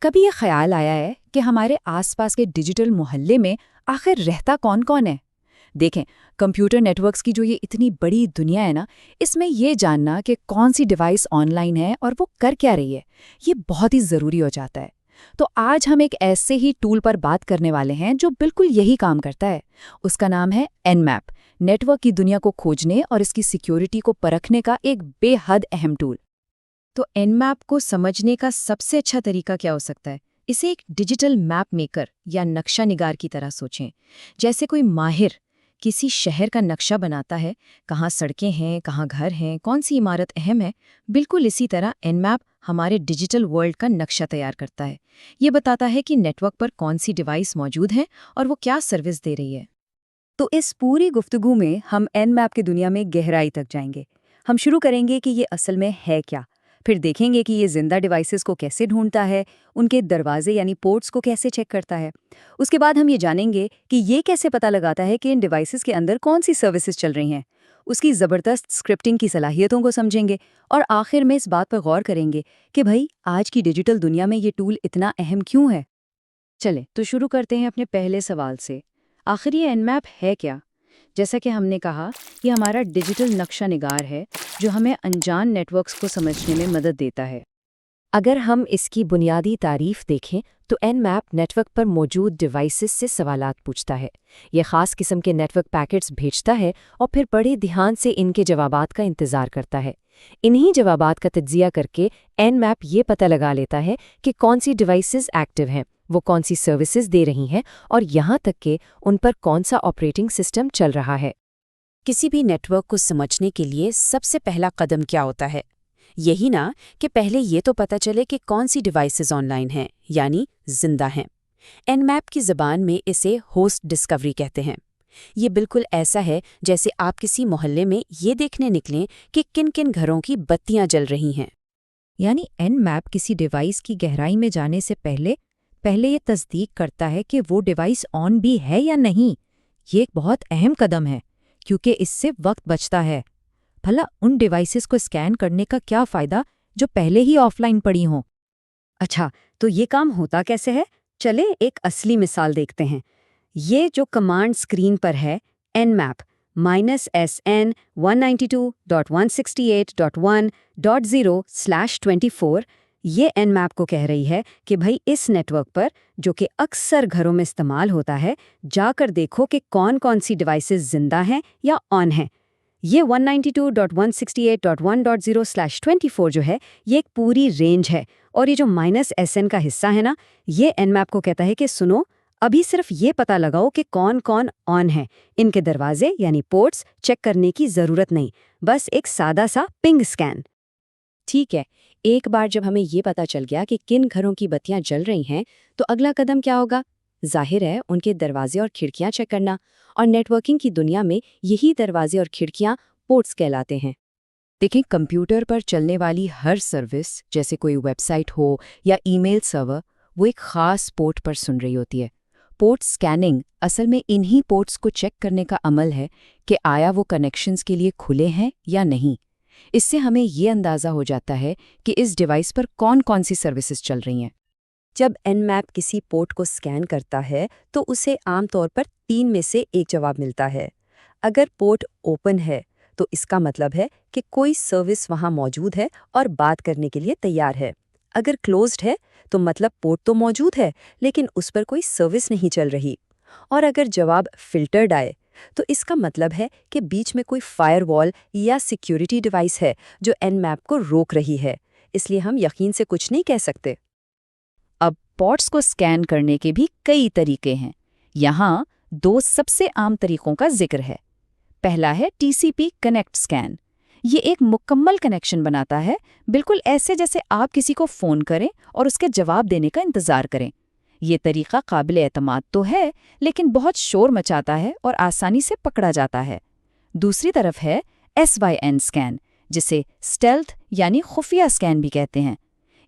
کبھی یہ خیال آیا ہے کہ ہمارے آس پاس کے ڈیجیٹل محلے میں آخر رہتا کون کون ہے؟ دیکھیں، کمپیوٹر نیٹ ورکس کی جو یہ اتنی بڑی دنیا ہے نا، اس میں یہ جاننا کہ کون سی ڈیوائس آن لائن ہے اور وہ کر کیا رہی ہے، یہ بہت ہی ضروری ہو جاتا ہے۔ تو آج ہم ایک ایسے ہی ٹول پر بات کرنے والے ہیں جو بالکل یہی کام کرتا ہے۔ اس کا نام ہے این میپ، نیٹ ورک کی دنیا کو کھوجنے اور اس کی سیکیورٹی کو پرکھنے کا ایک بے حد اہم ٹول۔ تو این میپ کو سمجھنے کا سب سے اچھا طریقہ کیا ہو سکتا ہے؟ اسے ایک ڈیجیٹل میپ میکر یا نقشہ نگار کی طرح سوچیں، جیسے کوئی ماہر کسی شہر کا نقشہ بناتا ہے، کہاں سڑکیں ہیں، کہاں گھر ہیں، کون سی عمارت اہم ہے۔ بالکل اسی طرح این میپ ہمارے ڈیجیٹل ورلڈ کا نقشہ تیار کرتا ہے۔ یہ بتاتا ہے کہ نیٹ ورک پر کون سی ڈیوائس موجود ہے اور وہ کیا سروس دے رہی ہے۔ تو اس پوری گفتگو میں ہم این میپ کی دنیا میں گہرائی تک جائیں گے۔ ہم شروع کریں گے کہ یہ اصل میں ہے کیا، پھر دیکھیں گے کہ یہ زندہ ڈیوائسز کو کیسے ڈھونڈتا ہے، ان کے دروازے یعنی پورٹس کو کیسے چیک کرتا ہے۔ اس کے بعد ہم یہ جانیں گے کہ یہ کیسے پتہ لگاتا ہے کہ ان ڈیوائسز کے اندر کون سی سروسز چل رہی ہیں۔ اس کی زبردست اسکرپٹنگ کی صلاحیتوں کو سمجھیں گے اور آخر میں اس بات پر غور کریں گے کہ بھئی آج کی ڈیجیٹل دنیا میں یہ ٹول اتنا اہم کیوں ہے۔ چلیں تو شروع کرتے ہیں اپنے پہلے سوال سے۔ آخر یہ این میپ ہے کیا؟ جیسا کہ ہم نے کہا، یہ ہمارا ڈیجیٹل نقشہ نگار ہے جو ہمیں انجان نیٹ ورکس کو سمجھنے میں مدد دیتا ہے۔ اگر ہم اس کی بنیادی تعریف دیکھیں تو این میپ نیٹ ورک پر موجود ڈیوائسز سے سوالات پوچھتا ہے۔ یہ خاص قسم کے نیٹ ورک پیکٹس بھیجتا ہے اور پھر بڑے دھیان سے ان کے جوابات کا انتظار کرتا ہے۔ انہی جوابات کا تجزیہ کر کے این میپ یہ پتہ لگا لیتا ہے کہ کون سی ڈیوائسز ایکٹیو ہیں، وہ کون سی سروسز دے رہی ہیں اور یہاں تک کہ ان پر کون سا آپریٹنگ سسٹم چل رہا ہے۔ کسی بھی نیٹ ورک کو سمجھنے کے لیے سب سے پہلا قدم کیا ہوتا ہے؟ یہی نا کہ پہلے یہ تو پتہ چلے کہ کون سی ڈیوائسز آن لائن ہیں، یعنی زندہ ہیں۔ این میپ کی زبان میں اسے ہوسٹ ڈسکوری کہتے ہیں۔ یہ بالکل ایسا ہے جیسے آپ کسی محلے میں یہ دیکھنے نکلیں کہ کن کن گھروں کی بتیاں جل رہی ہیں۔ یعنی این میپ کسی ڈیوائس کی گہرائی میں جانے سے پہلے یہ تصدیق کرتا ہے کہ وہ ڈیوائس آن بھی ہے یا نہیں۔ یہ ایک بہت اہم قدم ہے کیونکہ اس سے وقت بچتا ہے۔ بھلا ان ڈیوائسز کو اسکین کرنے کا کیا فائدہ جو پہلے ہی آف لائن پڑی ہوں؟ اچھا، تو یہ کام ہوتا کیسے ہے؟ چلیں ایک اصلی مثال دیکھتے ہیں۔ یہ جو کمانڈ اسکرین پر ہے، این میپ -sn 192.168.1.0/24، یہ این میپ کو کہہ رہی ہے کہ بھئی اس نیٹ ورک پر جو کہ اکثر گھروں میں استعمال ہوتا ہے، جا کر دیکھو کہ کون کون سی ڈیوائسز زندہ ہیں یا آن ہیں۔ یہ 192.168.1.0/24 جو ہے، یہ ایک پوری رینج ہے، اور یہ جو -sn کا حصہ ہے نا، یہ این میپ کو کہتا ہے کہ سنو، ابھی صرف یہ پتہ لگاؤ کہ کون کون آن ہیں۔ ان کے دروازے یعنی پورٹس چیک کرنے کی ضرورت نہیں، بس ایک سادہ سا پنگ اسکین۔ ٹھیک ہے، ایک بار جب ہمیں یہ پتہ چل گیا کہ کن گھروں کی بتیاں جل رہی ہیں تو اگلا قدم کیا ہوگا؟ ظاہر ہے ان کے دروازے اور کھڑکیاں چیک کرنا، اور نیٹ ورکنگ کی دنیا میں یہی دروازے اور کھڑکیاں پورٹس کہلاتے ہیں۔ دیکھیں، کمپیوٹر پر چلنے والی ہر سروس، جیسے کوئی ویب سائٹ ہو یا ای میل سرور، وہ ایک خاص پورٹ پر سن رہی ہوتی ہے۔ پورٹ سکیننگ اصل میں انہی پورٹس کو چیک کرنے کا عمل ہے کہ آیا وہ کنیکشنز کے لیے کھلے ہیں یا نہیں۔ اس سے ہمیں یہ اندازہ ہو جاتا ہے کہ اس ڈیوائس پر کون کون سی سروسز چل رہی ہیں۔ جب این میپ کسی پورٹ کو سکین کرتا ہے تو اسے عام طور پر 3 میں سے ایک جواب ملتا ہے۔ اگر پورٹ اوپن ہے تو اس کا مطلب ہے کہ کوئی سروس وہاں موجود ہے اور بات کرنے کے لیے تیار ہے۔ اگر کلوزڈ ہے تو مطلب پورٹ تو موجود ہے لیکن اس پر کوئی سروس نہیں چل رہی۔ اور اگر جواب فلٹرڈ آئے تو اس کا مطلب ہے کہ بیچ میں کوئی فائر وال یا سیکیورٹی ڈیوائس ہے جو این میپ کو روک رہی ہے، اس لیے ہم یقین سے کچھ نہیں کہہ سکتے۔ اب پورٹس کو سکین کرنے کے بھی کئی طریقے ہیں۔ یہاں 2 سب سے عام طریقوں کا ذکر ہے۔ پہلا ہے TCP کنیکٹ سکین۔ یہ ایک مکمل کنیکشن بناتا ہے، بالکل ایسے جیسے آپ کسی کو فون کریں اور اس کے جواب دینے کا انتظار کریں۔ یہ طریقہ قابل اعتماد تو ہے لیکن بہت شور مچاتا ہے اور آسانی سے پکڑا جاتا ہے۔ دوسری طرف ہے SYN سکین، جسے اسٹیلتھ یعنی خفیہ سکین بھی کہتے ہیں۔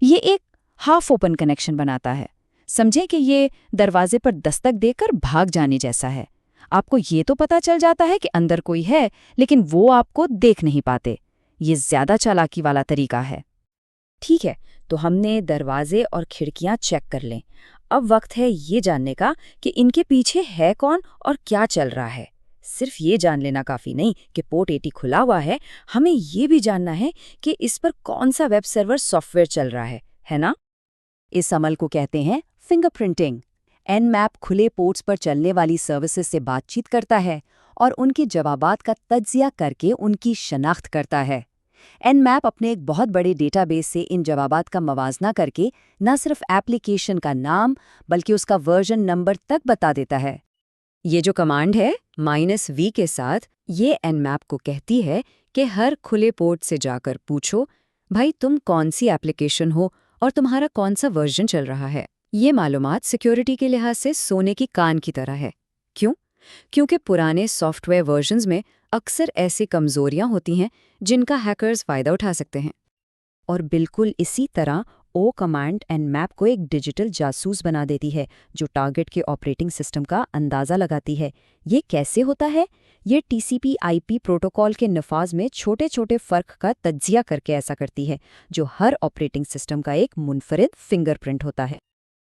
یہ ایک ہاف اوپن کنیکشن بناتا ہے۔ سمجھیں کہ یہ دروازے پر دستک دے کر بھاگ جانے جیسا ہے۔ آپ کو یہ تو پتہ چل جاتا ہے کہ اندر کوئی ہے لیکن وہ آپ کو دیکھ نہیں پاتے۔ یہ زیادہ چالاکی والا طریقہ ہے۔ ٹھیک ہے، تو ہم نے دروازے اور کھڑکیاں چیک کر لیں۔ اب وقت ہے یہ جاننے کا کہ ان کے پیچھے ہے کون اور کیا چل رہا ہے۔ صرف یہ جان لینا کافی نہیں کہ پورٹ 80 کھلا ہوا ہے، ہمیں یہ بھی جاننا ہے کہ اس پر کون سا ویب سرور سافٹ ویئر چل رہا ہے نا؟ اس عمل کو کہتے ہیں فنگر پرنٹنگ۔ این میپ کھلے پورٹس پر چلنے والی سروسز سے بات چیت کرتا ہے اور ان کے جوابات کا تجزیہ کر کے ان کی شناخت کرتا ہے۔ این میپ اپنے ایک بہت بڑے ڈیٹا بیس سے ان جوابات کا موازنہ کر کے نہ صرف ایپلیکیشن کا نام بلکہ اس کا ورژن نمبر تک بتا دیتا ہے۔ یہ جو کمانڈ ہے -v کے ساتھ، یہ این میپ کو کہتی ہے کہ ہر کھلے پورٹ سے جا کر پوچھو بھائی تم کون سی ایپلیکیشن ہو اور تمہارا کون سا ورژن چل رہا ہے۔ یہ معلومات سیکیورٹی کے لحاظ سے سونے کی کان کی طرح ہے۔ کیوں؟ کیونکہ پرانے سافٹ ویئر ورژنز میں اکثر ایسی کمزوریاں ہوتی ہیں جن کا ہیکرز فائدہ اٹھا سکتے ہیں۔ اور بالکل اسی طرح او کمانڈ این میپ کو ایک ڈیجیٹل جاسوس بنا دیتی ہے جو ٹارگٹ کے آپریٹنگ سسٹم کا اندازہ لگاتی ہے۔ یہ کیسے ہوتا ہے؟ یہ TCP/IP پروٹوکول کے نفاذ میں چھوٹے چھوٹے فرق کا تجزیہ کر کے ایسا کرتی ہے جو ہر آپریٹنگ سسٹم کا ایک منفرد فنگر پرنٹ ہوتا ہے۔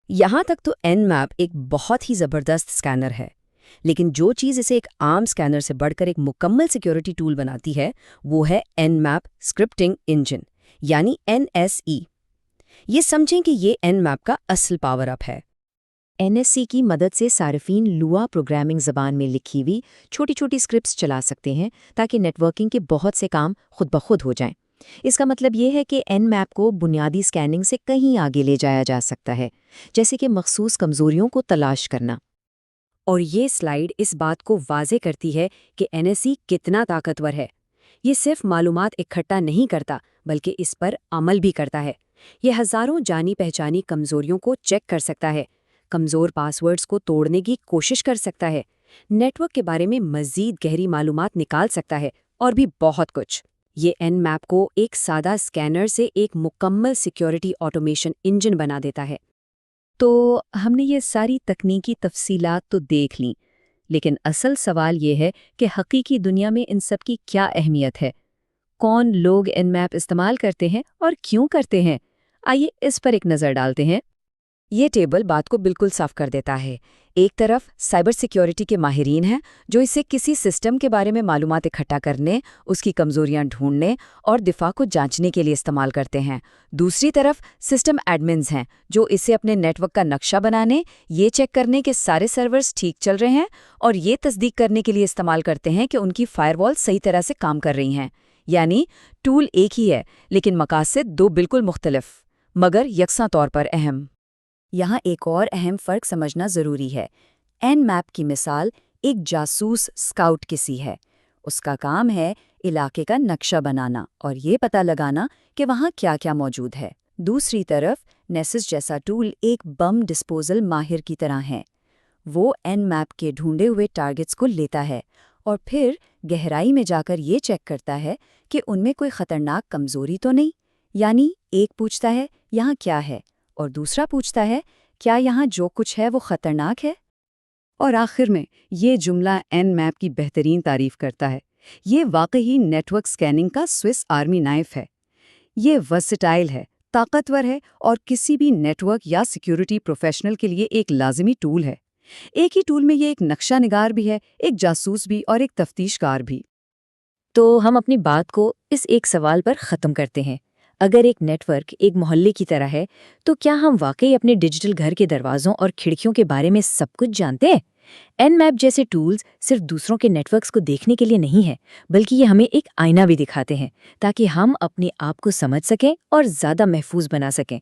یہاں تک تو این میپ ایک بہت ہی زبردست اسکینر ہے، لیکن جو چیز اسے ایک عام اسکینر سے بڑھ کر ایک مکمل سیکیورٹی ٹول بناتی ہے وہ ہے این میپ اسکرپٹنگ انجن یعنی NSE۔ یہ سمجھیں کہ یہ این میپ کا اصل پاور اپ ہے۔ NSE کی مدد سے صارفین لوا پروگرامنگ زبان میں لکھی ہوئی چھوٹی چھوٹی اسکرپٹس چلا سکتے ہیں تاکہ نیٹ ورکنگ کے بہت سے کام خود بخود ہو جائیں۔ اس کا مطلب یہ ہے کہ این میپ کو بنیادی اسکیننگ سے کہیں آگے لے جایا جا سکتا ہے، جیسے کہ مخصوص کمزوریوں کو تلاش کرنا۔ اور یہ سلائیڈ اس بات کو واضح کرتی ہے کہ NSE کتنا طاقتور ہے۔ یہ صرف معلومات اکٹھا نہیں کرتا بلکہ اس پر عمل بھی کرتا ہے۔ یہ ہزاروں جانی پہچانی کمزوریوں کو چیک کر سکتا ہے، کمزور پاس ورڈز کو توڑنے کی کوشش کر سکتا ہے، نیٹ ورک کے بارے میں مزید گہری معلومات نکال سکتا ہے اور بھی بہت کچھ۔ یہ این میپ کو ایک سادہ اسکینر سے ایک مکمل سیکیورٹی آٹومیشن انجن بنا دیتا ہے۔ تو ہم نے یہ ساری تکنیکی تفصیلات تو دیکھ لیں، لیکن اصل سوال یہ ہے کہ حقیقی دنیا میں ان سب کی کیا اہمیت ہے؟ کون لوگ این میپ استعمال کرتے ہیں اور کیوں کرتے ہیں؟ آئیے اس پر ایک نظر ڈالتے ہیں۔ یہ ٹیبل بات کو بالکل صاف کر دیتا ہے۔ ایک طرف سائبر سیکیورٹی کے ماہرین ہیں جو اسے کسی سسٹم کے بارے میں معلومات اکٹھا کرنے، اس کی کمزوریاں ڈھونڈنے اور دفاع کو جانچنے کے لیے استعمال کرتے ہیں۔ دوسری طرف سسٹم ایڈمنز ہیں جو اسے اپنے نیٹ ورک کا نقشہ بنانے، یہ چیک کرنے کہ سارے سرورز ٹھیک چل رہے ہیں اور یہ تصدیق کرنے کے لیے استعمال کرتے ہیں کہ ان کی فائر وال صحیح طرح سے کام کر رہی ہیں۔ یعنی ٹول ایک ہی ہے لیکن مقاصد دو بالکل مختلف مگر یکساں طور پر اہم۔ یہاں ایک اور اہم فرق سمجھنا ضروری ہے۔ این میپ کی مثال ایک جاسوس اسکاؤٹ کی سی ہے۔ اس کا کام ہے علاقے کا نقشہ بنانا اور یہ پتہ لگانا کہ وہاں کیا کیا موجود ہے۔ دوسری طرف نیسس جیسا ٹول ایک بم ڈسپوزل ماہر کی طرح ہے۔ وہ این میپ کے ڈھونڈے ہوئے ٹارگٹس کو لیتا ہے اور پھر گہرائی میں جا کر یہ چیک کرتا ہے کہ ان میں کوئی خطرناک کمزوری تو نہیں۔ یعنی ایک پوچھتا ہے یہاں کیا ہے اور دوسرا پوچھتا ہے کیا یہاں جو کچھ ہے وہ خطرناک ہے؟ اور آخر میں یہ جملہ این میپ کی بہترین تعریف کرتا ہے۔ یہ واقعی نیٹ ورک اسکیننگ کا سوئس آرمی نائف ہے۔ یہ ورسٹائل ہے، طاقتور ہے اور کسی بھی نیٹ ورک یا سیکیورٹی پروفیشنل کے لیے ایک لازمی ٹول ہے۔ ایک ہی ٹول میں یہ ایک نقشہ نگار بھی ہے، ایک جاسوس بھی اور ایک تفتیش کار بھی۔ تو ہم اپنی بات کو اس ایک سوال پر ختم کرتے ہیں۔ اگر ایک نیٹ ورک ایک محلے کی طرح ہے تو کیا ہم واقعی اپنے ڈیجیٹل گھر کے دروازوں اور کھڑکیوں کے بارے میں سب کچھ جانتے ہیں؟ این میپ جیسے ٹولز صرف دوسروں کے نیٹ ورکس کو دیکھنے کے لیے نہیں ہے بلکہ یہ ہمیں ایک آئینہ بھی دکھاتے ہیں تاکہ ہم اپنے آپ کو سمجھ سکیں اور زیادہ محفوظ بنا سکیں۔